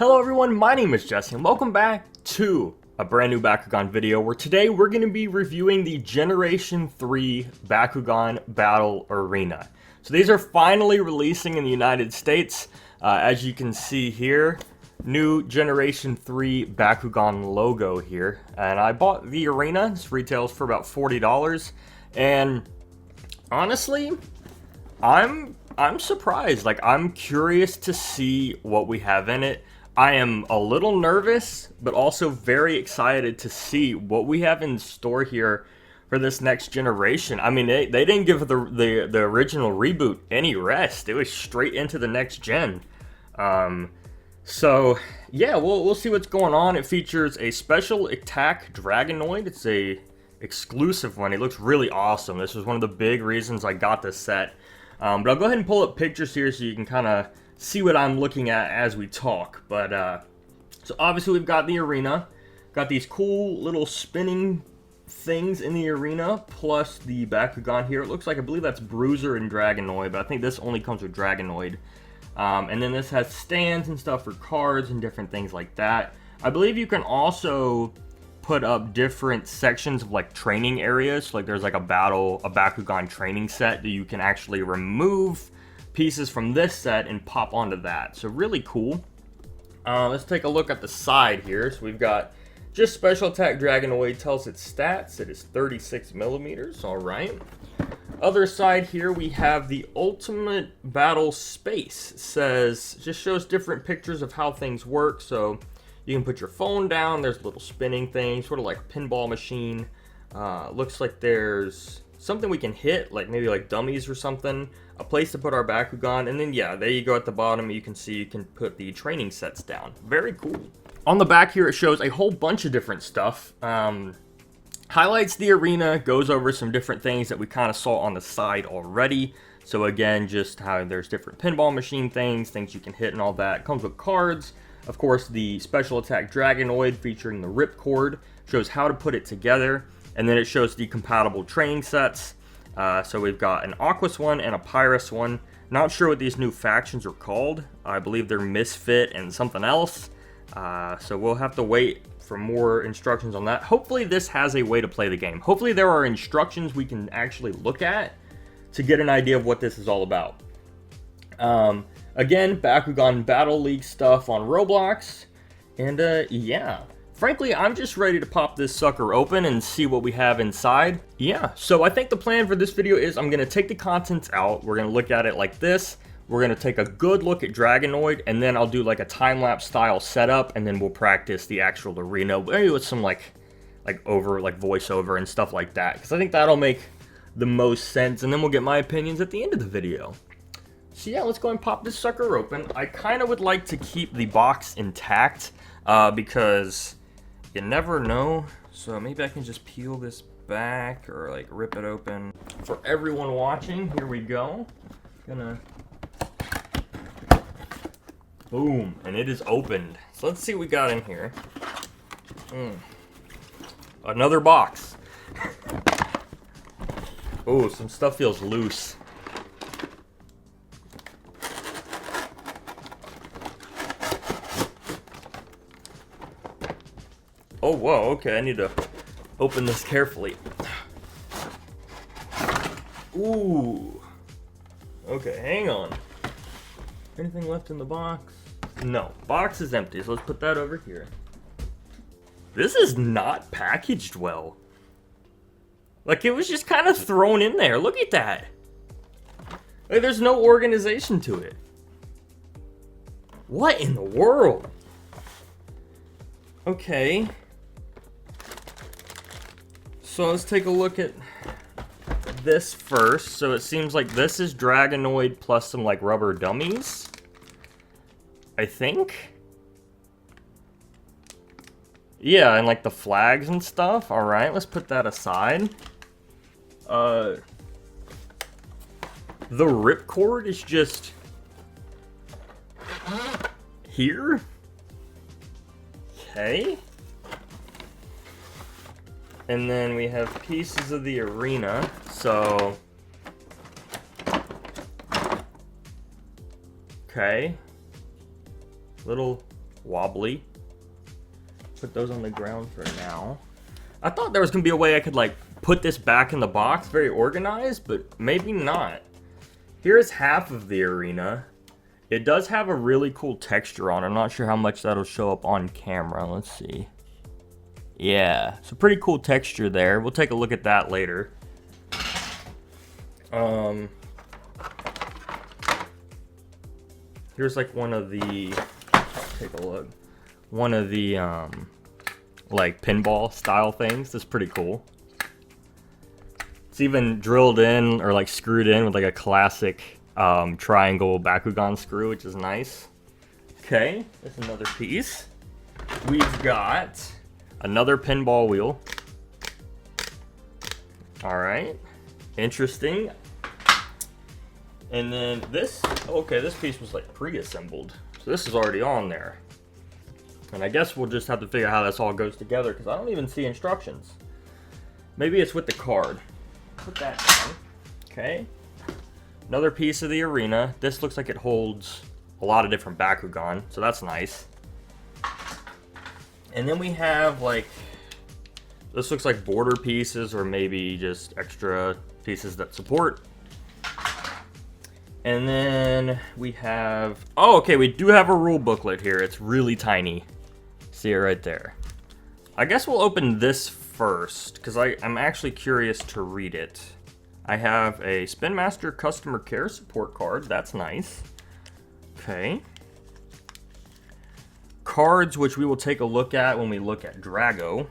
Hello everyone, my name is Jesse and welcome back to a brand new Bakugan video where today we're going to be reviewing the Generation 3 Bakugan Battle Arena. So these are finally releasing in the United States. As you can see here, new Generation 3 Bakugan logo here. And I bought the arena. This retails for about $40. And honestly, I'm surprised. Like, I'm curious to see what we have in it. I am a little nervous, but also very excited to see what we have in store here for this next generation. I mean, they didn't give the original reboot any rest. It was straight into the next gen. So yeah, we'll see what's going on. It features a special attack Dragonoid. It's a exclusive one. It looks really awesome. This was one of the big reasons I got this set. But I'll go ahead and pull up pictures here so you can kind of see what I'm looking at as we talk. But so obviously we've got the arena, got these cool little spinning things in the arena, plus the Bakugan here. It looks like, I believe that's Bruiser and Dragonoid, but I think this only comes with Dragonoid. And then this has stands and stuff for cards and different things like that. I believe you can also put up different sections of like training areas. Like there's like a Bakugan training set that you can actually remove pieces from this set and pop onto that. So really cool. Let's take a look at the side here. So we've got just special attack Dragonoid tells its stats. It is 36 millimeters. All right. Other side here we have the Ultimate Battle Space. It says, just shows different pictures of how things work. So you can put your phone down. There's little spinning things, sort of like a pinball machine. Looks like there's something we can hit, like maybe like dummies or something. A place to put our Bakugan, and then yeah, there you go at the bottom. You can see you can put the training sets down. Very cool. On the back here, it shows a whole bunch of different stuff. Highlights the arena, goes over some different things that we kind of saw on the side already. So again, just how there's different pinball machine things you can hit and all that. Comes with cards. Of course, the special attack Dragonoid featuring the ripcord shows how to put it together. And then it shows the compatible training sets. So we've got an Aquas one and a Pyrus one. Not sure what these new factions are called. I believe they're Misfit and something else. So we'll have to wait for more instructions on that. Hopefully this has a way to play the game. Hopefully there are instructions we can actually look at to get an idea of what this is all about. Again, Bakugan Battle League stuff on Roblox. And yeah. Frankly, I'm just ready to pop this sucker open and see what we have inside. Yeah, so I think the plan for this video is I'm going to take the contents out. We're going to look at it like this. We're going to take a good look at Dragonoid, and then I'll do like a time-lapse style setup, and then we'll practice the actual arena, maybe with some like voiceover and stuff like that, because I think that'll make the most sense, and then we'll get my opinions at the end of the video. So yeah, let's go and pop this sucker open. I kind of would like to keep the box intact, because you never know. So maybe I can just peel this back or like rip it open. For everyone watching, here we go. Gonna... Boom, and it is opened. So let's see what we got in here. Another box. Oh, some stuff feels loose. Oh, whoa, okay, I need to open this carefully. Ooh. Okay, hang on. Anything left in the box? No, box is empty, so let's put that over here. This is not packaged well. Like, it was just kind of thrown in there. Look at that. Like, there's no organization to it. What in the world? Okay. So let's take a look at this first. So it seems like this is Dragonoid plus some like rubber dummies, I think. Yeah, and like the flags and stuff. All right, let's put that aside. The ripcord is just here. Okay. And then we have pieces of the arena, so... Okay. Little wobbly. Put those on the ground for now. I thought there was gonna be a way I could like put this back in the box, very organized, but maybe not. Here's half of the arena. It does have a really cool texture on it. I'm not sure how much that'll show up on camera. Let's see. Yeah, it's a pretty cool texture there. We'll take a look at that later. Here's like one of the, take a look. One of the like pinball style things. That's pretty cool. It's even drilled in or like screwed in with like a classic triangle Bakugan screw, which is nice. Okay, there's another piece. We've got another pinball wheel. All right, interesting. And then this, okay, this piece was like pre-assembled. So this is already on there. And I guess we'll just have to figure out how this all goes together because I don't even see instructions. Maybe it's with the card. Put that down. Okay. Another piece of the arena. This looks like it holds a lot of different Bakugan, so that's nice. And then we have like, this looks like border pieces or maybe just extra pieces that support. And then we have, oh, okay, we do have a rule booklet here. It's really tiny. See it right there. I guess we'll open this first because I'm actually curious to read it. I have a Spin Master customer care support card. That's nice. Okay. Cards, which we will take a look at when we look at Drago.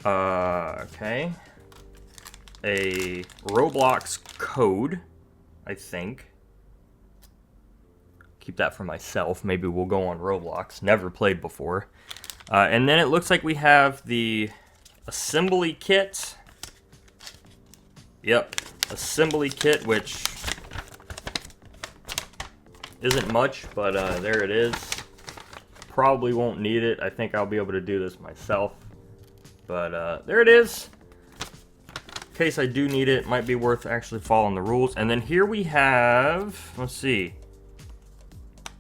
Okay. A Roblox code, I think. Keep that for myself. Maybe we'll go on Roblox. Never played before. And then it looks like we have the assembly kit. Yep, assembly kit, which isn't much, but there it is. Probably won't need it. I think I'll be able to do this myself. But there it is. In case I do need it, might be worth actually following the rules. And then here we have, let's see,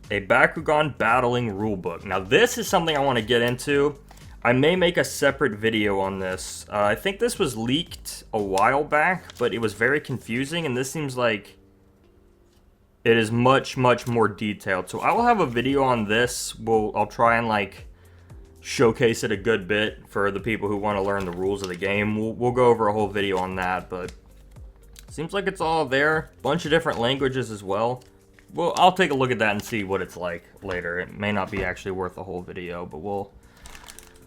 a Bakugan battling rulebook. Now this is something I want to get into. I may make a separate video on this. I think this was leaked a while back, but it was very confusing, and this seems like it is much, much more detailed. So I will have a video on this. I'll try and like showcase it a good bit for the people who want to learn the rules of the game. We'll go over a whole video on that, but seems like it's all there. Bunch of different languages as well. Well, I'll take a look at that and see what it's like later. It may not be actually worth the whole video, but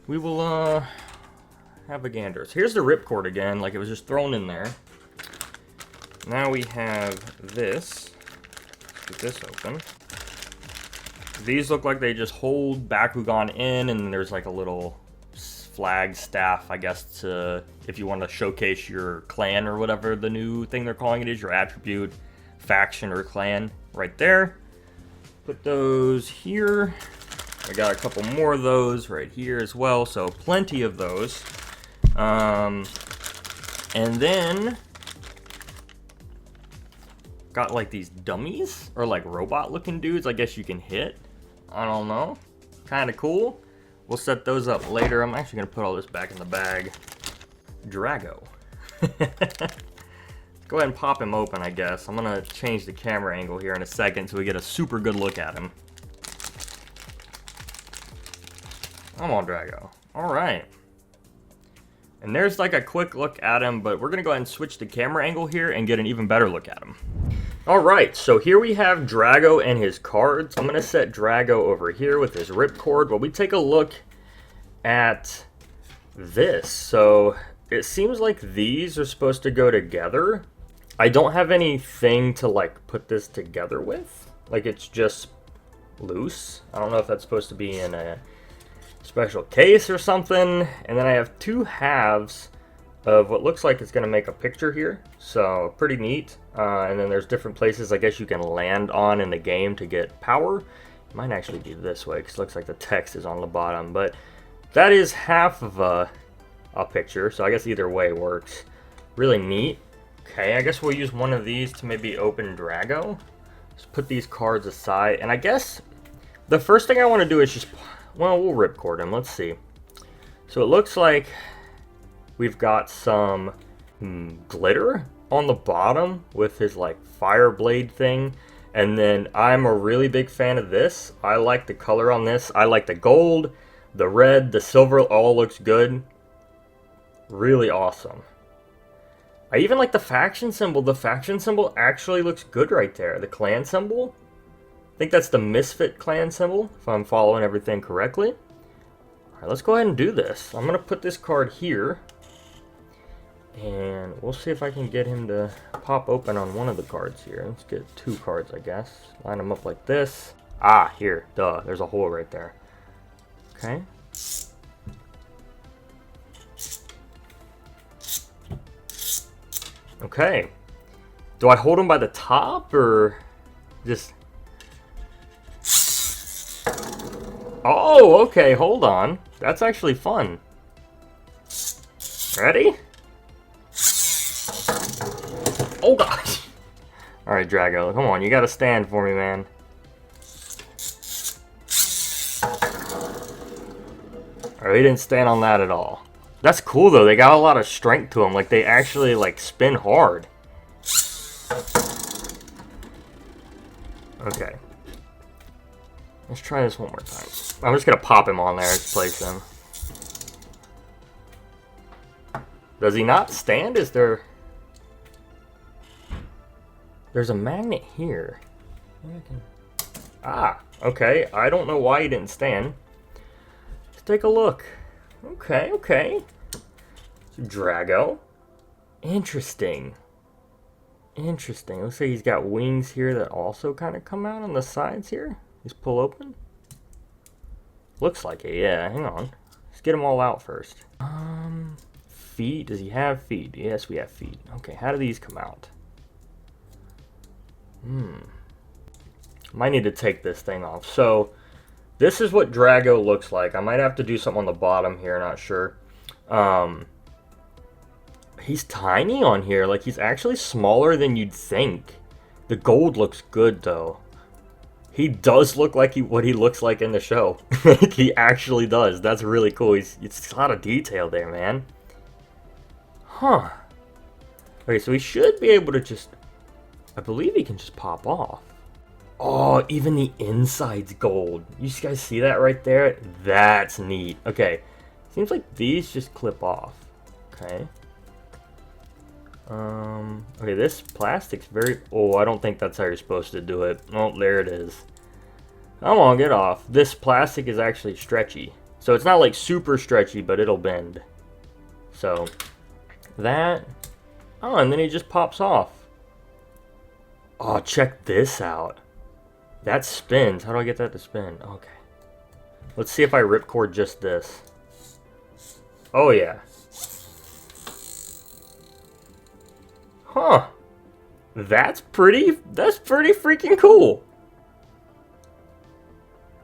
we will have a gander. So here's the ripcord again, like it was just thrown in there. Now we have this. Let's get this open. These look like they just hold Bakugan in, and there's like a little flag staff, I guess, to if you want to showcase your clan or whatever the new thing they're calling it is, your attribute, faction, or clan right there. Put those here. I got a couple more of those right here as well, so plenty of those. And then got like these dummies or like robot looking dudes I guess you can hit. I don't know. Kind of cool. We'll set those up later. I'm actually going to put all this back in the bag. Drago. Go ahead and pop him open, I guess. I'm going to change the camera angle here in a second so we get a super good look at him. Come on, Drago. All right. And there's like a quick look at him, but we're going to go ahead and switch the camera angle here and get an even better look at him. All right, so here we have Drago and his cards. I'm going to set Drago over here with his ripcord while we take a look at this. So it seems like these are supposed to go together. I don't have anything to like put this together with. Like it's just loose. I don't know if that's supposed to be in a special case or something. And then I have two halves of what looks like it's going to make a picture here. So pretty neat. And then there's different places I guess you can land on in the game to get power. It might actually be this way because it looks like the text is on the bottom. But that is half of a picture. So I guess either way works. Really neat. Okay, I guess we'll use one of these to maybe open Drago. Just put these cards aside. And I guess The first thing I want to do is just, well, we'll ripcord him. Let's see. So it looks like we've got some glitter on the bottom with his like fire blade thing. And then I'm a really big fan of this. I like the color on this. I like the gold, the red, the silver, all looks good. Really awesome. I even like the faction symbol. The faction symbol actually looks good right there. The clan symbol. I think that's the Misfit clan symbol, if I'm following everything correctly. Alright, let's go ahead and do this. I'm going to put this card here. And we'll see if I can get him to pop open on one of the cards here. Let's get 2 cards, I guess. Line them up like this. Ah, here. Duh. There's a hole right there. Okay. Okay. Do I hold him by the top or just... Oh, okay. Hold on. That's actually fun. Ready? Oh, gosh. Alright, Drago. Come on. You gotta stand for me, man. Alright, he didn't stand on that at all. That's cool, though. They got a lot of strength to them. Like, they actually, like, spin hard. Okay. Let's try this one more time. I'm just gonna pop him on there and place him. Does he not stand? Is there... There's a magnet here. Ah, okay. I don't know why he didn't stand. Let's take a look. Okay, okay. Drago. Interesting. Interesting. Looks like he's got wings here that also kind of come out on the sides here. Just pull open. Looks like it, yeah. Hang on. Let's get them all out first. Feet. Does he have feet? Yes, we have feet. Okay, how do these come out? Might need to take this thing off. So, this is what Drago looks like. I might have to do something on the bottom here, not sure. He's tiny on here. Like, he's actually smaller than you'd think. The gold looks good, though. He does look like what he looks like in the show. Like, he actually does. That's really cool. It's a lot of detail there, man. Huh. Okay, so he should be able to just... I believe he can just pop off. Oh, even the inside's gold. You guys see that right there? That's neat. Okay. Seems like these just clip off. Okay. Okay, this plastic's very... Oh, I don't think that's how you're supposed to do it. Oh, there it is. Come on, get off. This plastic is actually stretchy. So it's not like super stretchy, but it'll bend. So, that... Oh, and then he just pops off. Oh, check this out. That spins. How do I get that to spin? Okay. Let's see if I ripcord just this. Oh, yeah. Huh. That's pretty freaking cool.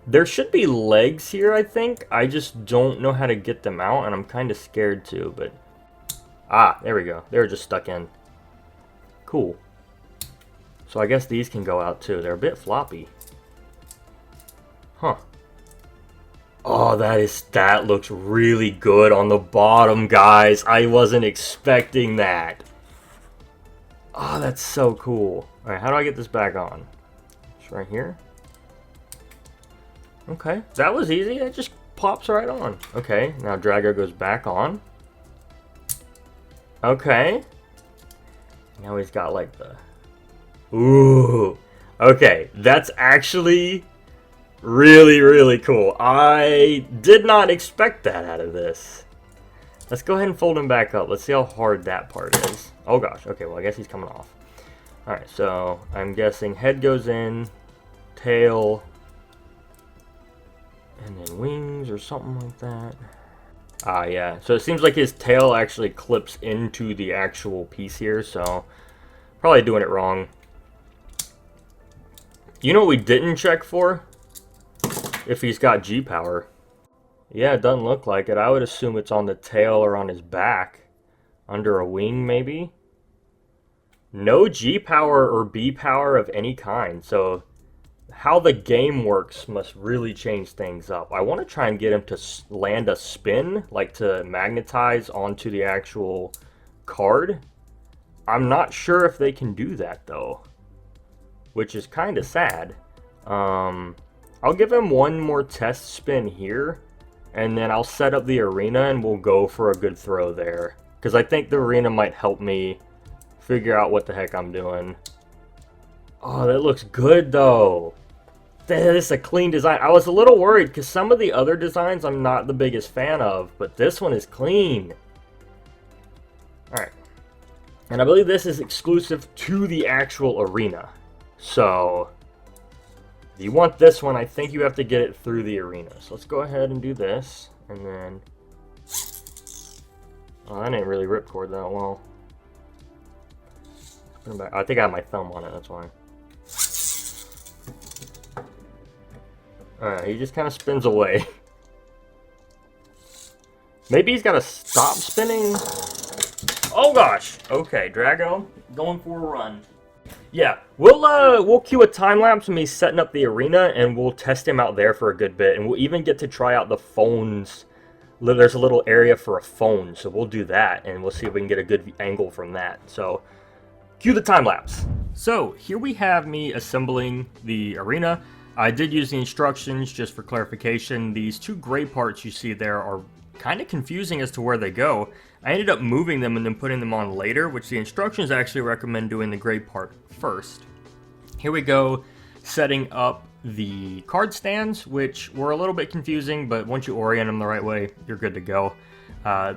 There should be legs here, I think. I just don't know how to get them out, and I'm kind of scared too, but... Ah, there we go. They're just stuck in. Cool. So I guess these can go out too. They're a bit floppy. Huh. Oh, that looks really good on the bottom, guys. I wasn't expecting that. Oh, that's so cool. Alright, how do I get this back on? It's right here. Okay, that was easy. That just pops right on. Okay, now Drago goes back on. Okay. Now he's got like the... Ooh. Okay, that's actually really, really cool. I did not expect that out of this. Let's go ahead and fold him back up. Let's see how hard that part is. Oh gosh, okay, well I guess he's coming off. Alright, so I'm guessing head goes in, tail, and then wings or something like that. Ah, yeah, so it seems like his tail actually clips into the actual piece here, so probably doing it wrong. You know what we didn't check for? If he's got G-Power. Yeah, it doesn't look like it. I would assume it's on the tail or on his back. Under a wing, maybe? No G-Power or B-Power of any kind, so how the game works must really change things up. I want to try and get him to land a spin, like to magnetize onto the actual card. I'm not sure if they can do that though, which is kind of sad. I'll give him one more test spin here, and then I'll set up the arena and we'll go for a good throw there. Because I think the arena might help me figure out what the heck I'm doing. Oh, that looks good though. That is a clean design. I was a little worried because some of the other designs I'm not the biggest fan of, but this one is clean. Alright. And I believe this is exclusive to the actual arena. So, if you want this one, I think you have to get it through the arena. So let's go ahead and do this. And then... Oh, that ain't really ripcord that well. Put it back. I think I have my thumb on it, that's why. Alright, he just kind of spins away. Maybe he's got to stop spinning. Oh gosh! Okay, Drago, going for a run. Yeah, we'll cue a time lapse of me setting up the arena, and we'll test him out there for a good bit, and we'll even get to try out the phones. There's a little area for a phone, so we'll do that, and we'll see if we can get a good angle from that. So, cue the time lapse. So here we have me assembling the arena. I did use the instructions just for clarification. These two gray parts you see there are kind of confusing as to where they go. I ended up moving them and then putting them on later, which the instructions actually recommend doing the gray part first. Here we go, setting up the card stands, which were a little bit confusing, but once you orient them the right way, you're good to go.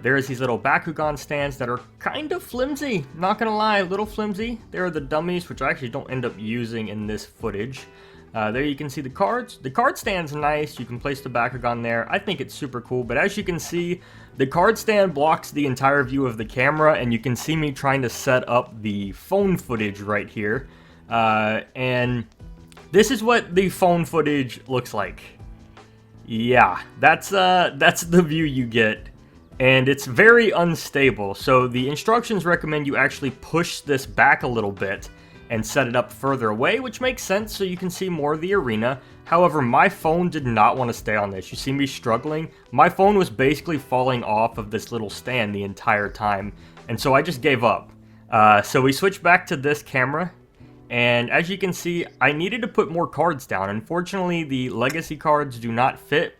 There's these little Bakugan stands that are kind of flimsy, not gonna lie, a little flimsy. There are the dummies, which I actually don't end up using in this footage. There you can see the cards. The card stand's nice. You can place the Bakugan there. I think it's super cool, but as you can see, the card stand blocks the entire view of the camera, and you can see me trying to set up the phone footage right here. And this is what the phone footage looks like. Yeah, that's the view you get. And it's very unstable, so the instructions recommend you actually push this back a little bit and set it up further away, which makes sense so you can see more of the arena. However, my phone did not want to stay on this. You see me struggling? My phone was basically falling off of this little stand the entire time, and so I just gave up. So we switched back to this camera, and as you can see, I needed to put more cards down. Unfortunately, the legacy cards do not fit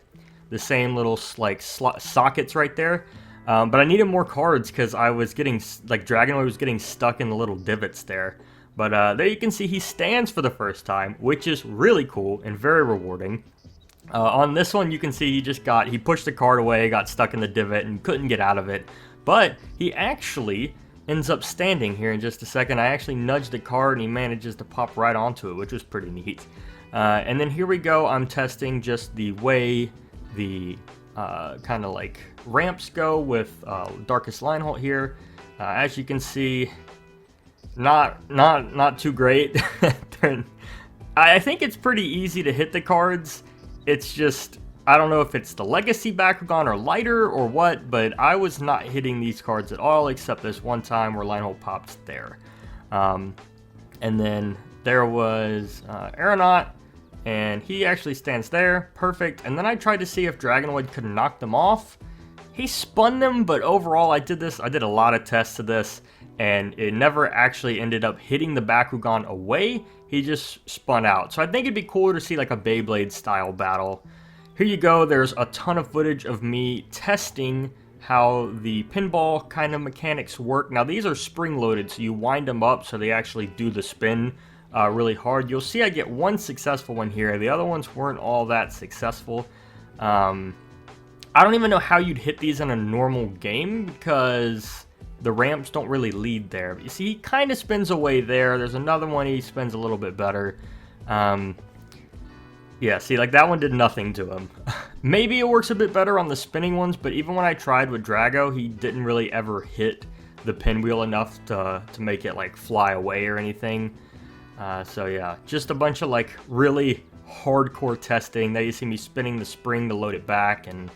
the same little like sockets right there. But I needed more cards because I was getting, like, Dragonoid was getting stuck in the little divots there. But there you can see he stands for the first time, which is really cool and very rewarding. On this one, you can see he pushed the card away, got stuck in the divot, and couldn't get out of it. But he actually ends up standing here in just a second. I actually nudged the card, and he manages to pop right onto it, which was pretty neat. And then here we go. I'm testing just the way the kind of like ramps go with Darkest Linehold here. As you can see, not too great. I think it's pretty easy to hit the cards. It's just, I don't know if it's the legacy Bakugan or lighter or what, but I was not hitting these cards at all except this one time where Linehold popped there. And then there was Aeronaut, and he actually stands there, perfect. And then I tried to see if Dragonoid could knock them off. He spun them, but overall I did a lot of tests of this, and it never actually ended up hitting the Bakugan away. He just spun out. So I think it'd be cooler to see like a Beyblade style battle. Here you go, there's a ton of footage of me testing how the pinball kind of mechanics work. Now these are spring loaded, so you wind them up so they actually do the spin really hard. You'll see I get one successful one here. The other ones weren't all that successful. I don't even know how you'd hit these in a normal game because the ramps don't really lead there. But you see, he kind of spins away there. There's another one he spins a little bit better. Yeah, see, like that one did nothing to him. Maybe it works a bit better on the spinning ones, but even when I tried with Drago, he didn't really ever hit the pinwheel enough to make it like fly away or anything. So yeah, just a bunch of like really hardcore testing. There you see me spinning the spring to load it back, and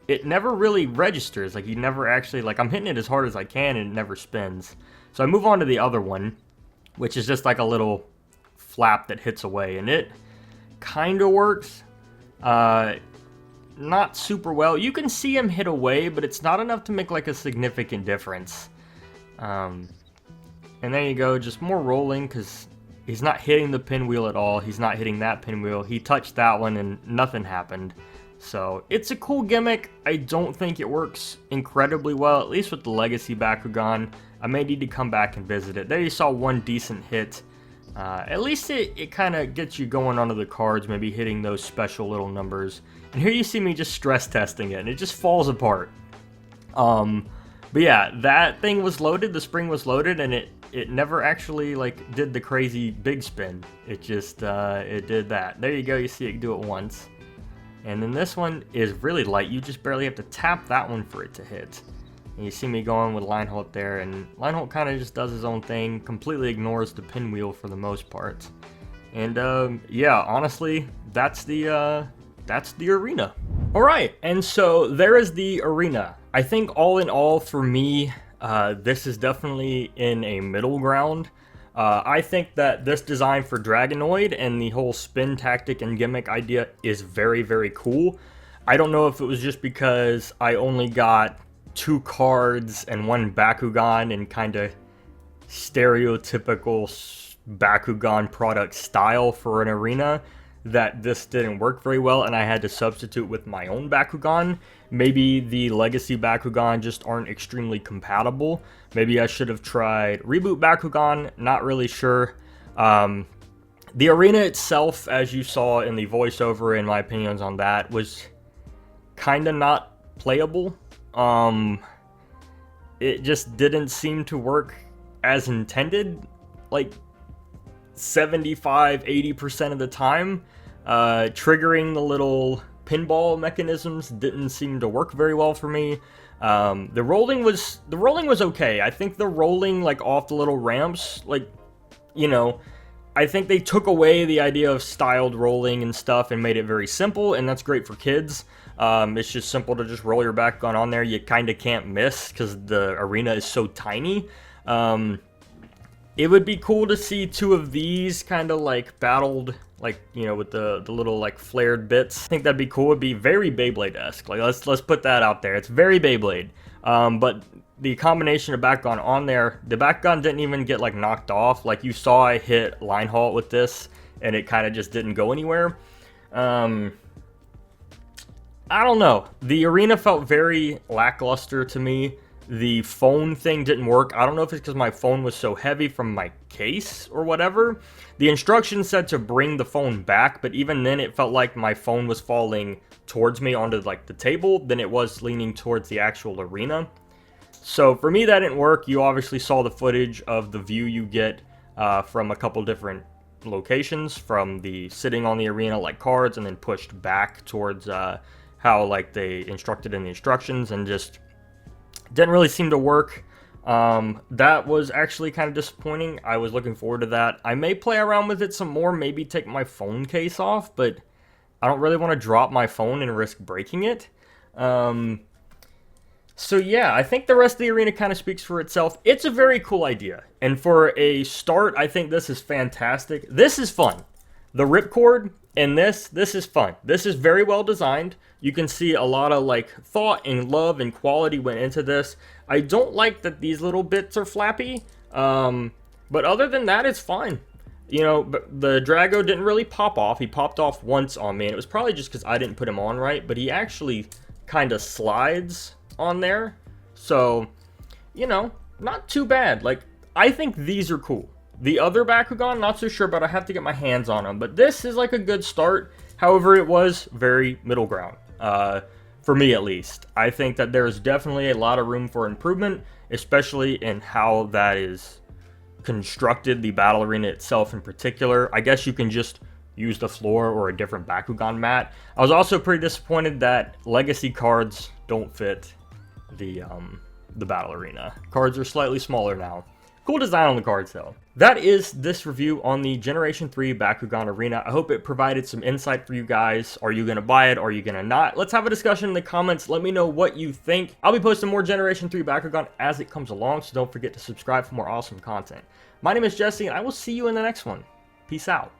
it never really registers. Like you never actually, like I'm hitting it as hard as I can and it never spins. So I move on to the other one, which is just like a little flap that hits away, and kind of works. Not super well. You can see him hit away, but it's not enough to make like a significant difference. And there you go, just more rolling, because he's not hitting the pinwheel at all. He's not hitting that pinwheel. He touched that one and nothing happened. So it's a cool gimmick. I don't think it works incredibly well, at least with the Legacy Bakugan. I may need to come back and visit it. There you saw one decent hit. At least it kind of gets you going onto the cards, maybe hitting those special little numbers. And here you see me just stress testing it, and it just falls apart. But yeah, that thing was loaded, the spring was loaded, and it never actually like did the crazy big spin. It just, it did that. There you go, you see it do it once. And then this one is really light, you just barely have to tap that one for it to hit. And you see me going with Lineholt there, and Lineholt kind of just does his own thing, completely ignores the pinwheel for the most part. And yeah, honestly, that's the arena. Alright, and so there is the arena. I think all in all for me, this is definitely in a middle ground. I think that this design for Dragonoid and the whole spin tactic and gimmick idea is very, very cool. I don't know if it was just because I only got 2 cards and 1 Bakugan in kind of stereotypical Bakugan product style for an arena that this didn't work very well, and I had to substitute with my own Bakugan. Maybe the Legacy Bakugan just aren't extremely compatible. Maybe I should have tried Reboot Bakugan, not really sure. The arena itself, as you saw in the voiceover and my opinions on that, was kind of not playable. It just didn't seem to work as intended, like 75-80% of the time. Triggering the little pinball mechanisms didn't seem to work very well for me. The rolling was okay. I think the rolling like off the little ramps, like, you know, I think they took away the idea of styled rolling and stuff and made it very simple, and that's great for kids. It's just simple to just roll your Bakugan on there. You kind of can't miss because the arena is so tiny. It would be cool to see 2 of these kind of like battled, like, you know, with the little like flared bits. I think that'd be cool. It'd be very Beyblade-esque. Like, let's put that out there. It's very Beyblade. But the combination of Bakugan on there, the Bakugan didn't even get like knocked off. Like you saw, I hit Lineholt with this, and it kind of just didn't go anywhere. I don't know. The arena felt very lackluster to me. The phone thing didn't work. I don't know if it's because my phone was so heavy from my case or whatever. The instructions said to bring the phone back, but even then it felt like my phone was falling towards me onto like the table than it was leaning towards the actual arena. So for me that didn't work. You obviously saw the footage of the view you get from a couple different locations, from the sitting on the arena like cards and then pushed back towards how like they instructed in the instructions, and just didn't really seem to work. That was actually kind of disappointing. I was looking forward to that. I may play around with it some more, maybe take my phone case off, but I don't really want to drop my phone and risk breaking it. So yeah, I think the rest of the arena kind of speaks for itself. It's a very cool idea, and for a start, I think this is fantastic. This is fun. The ripcord and this is fun. This is very well designed. You can see a lot of like thought and love and quality went into this. I don't like that these little bits are flappy, but other than that, it's fine. You know, the Drago didn't really pop off. He popped off once on me, and it was probably just because I didn't put him on right, but he actually kind of slides on there. So, you know, not too bad. Like, I think these are cool. The other Bakugan, not so sure, but I have to get my hands on them. But this is like a good start. However, it was very middle ground, for me at least. I think that there is definitely a lot of room for improvement, especially in how that is constructed, the battle arena itself in particular. I guess you can just use the floor or a different Bakugan mat. I was also pretty disappointed that legacy cards don't fit the battle arena. Cards are slightly smaller now. Cool design on the cards though. That is this review on the Generation 3 Bakugan Arena. I hope it provided some insight for you guys. Are you going to buy it? Are you going to not? Let's have a discussion in the comments. Let me know what you think. I'll be posting more Generation 3 Bakugan as it comes along, so don't forget to subscribe for more awesome content. My name is Jesse, and I will see you in the next one. Peace out.